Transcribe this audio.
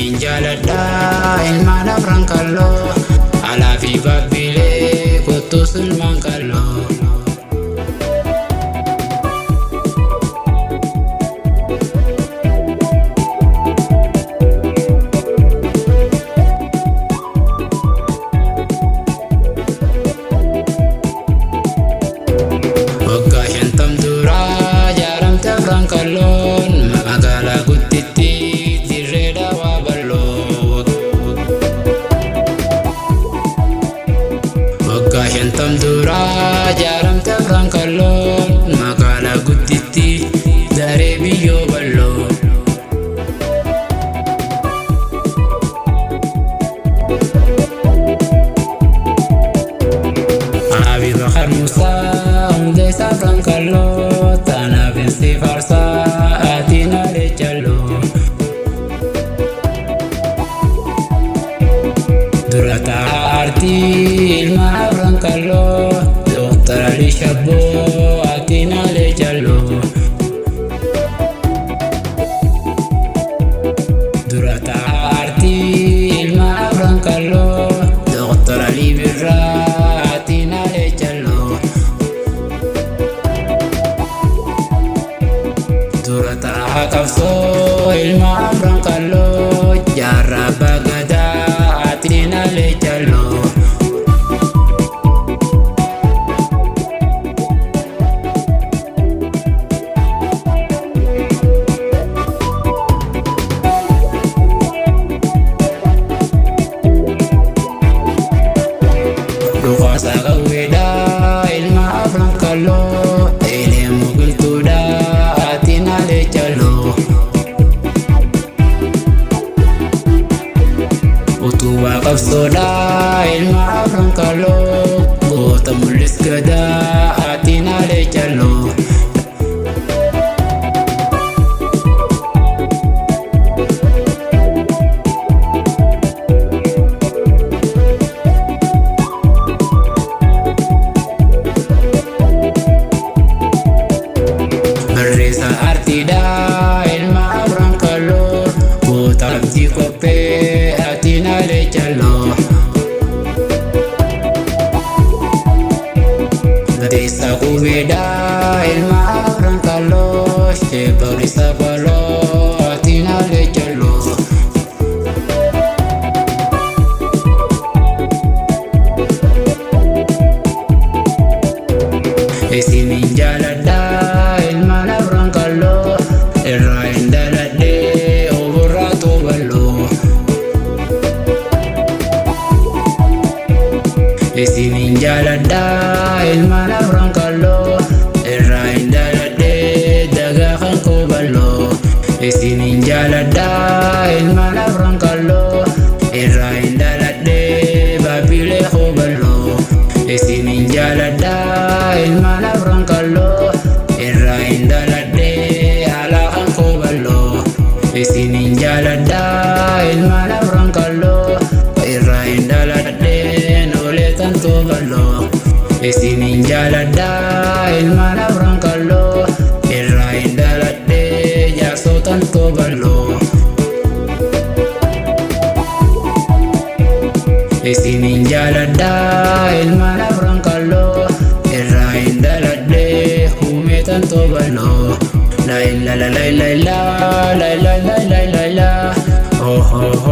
Isiniin jaaladhaa ilmaan afran kalloo alaa fi baabbilee kottus ilmaan kalloo. Waggaa 50 duraa ijaaramte afran kalloon magaalaa gudditti dirree dawaa bal'oo. Waggaa 50 duraa ijaaramte afran kalloon magaalaa gudditti daree biyyoo bal'oo. Abi Bakar Musa hundeessa afran kalloo tanaaf insi faarsaa aatiin alee jalloo. Dura taa'aa aartii ilmaan afran kalloo Dr. Ali Shabboo aatiin alee jalloo. Dura taa'aa aartii ilmaan afran kalloo Dr. Ali Birraa aatiin alee jalloo. Dura taa'aa qabsoo ilmaan afran kalloo jaarraa abbaa gadaa aatiin alee jalloo. Dhukaasa qawweedhaa ilmaan afran kalloo eelee mugiltuudhaa aatiin alee jalloo. Utubaa qabsoodhaa ilmaan afran kalloo goota mul'is gadaa aatiin alee jalloo. Barreessa aartiidhaa ilmaan afran kalloo goota abdii qophee aatiin alee jalloo. Gadeessa qubeedhaa ilmaan afran kalloo sheebarisa baloo aatiin alee jalloo. Isiniin jaaladhaa ilmaan afran kalloo irraa hin dhaladhee oborraatu bal'oo. Isiniin jaaladhaa ilmaan afran kalloo irraa hin dhaladhee dagaa kan koo bal'oo. Isiniin jaaladhaa ilmaan afran kalloo irraa hin dhaladhee baabbilee koo bal'oo. Isiniin jaaladhaa ilmaan afran kalloo irraa hin dhaladhee alaa kan koo bal'oo. Isiniin jaaladhaa ilmaan afran kalloo irraa hin dhaladhee noolee tan too bal'oo. Isiniin jaaladhaa ilmaan afran kalloo irraa hin dhaladhee jaarsoo tan too bal'oo. Isiniin jaaladhaa ilmaan afran kalloo irraa hin dhaladhee huumee tan too bal'oo. La la la la la la la la la la la la oh oh oh.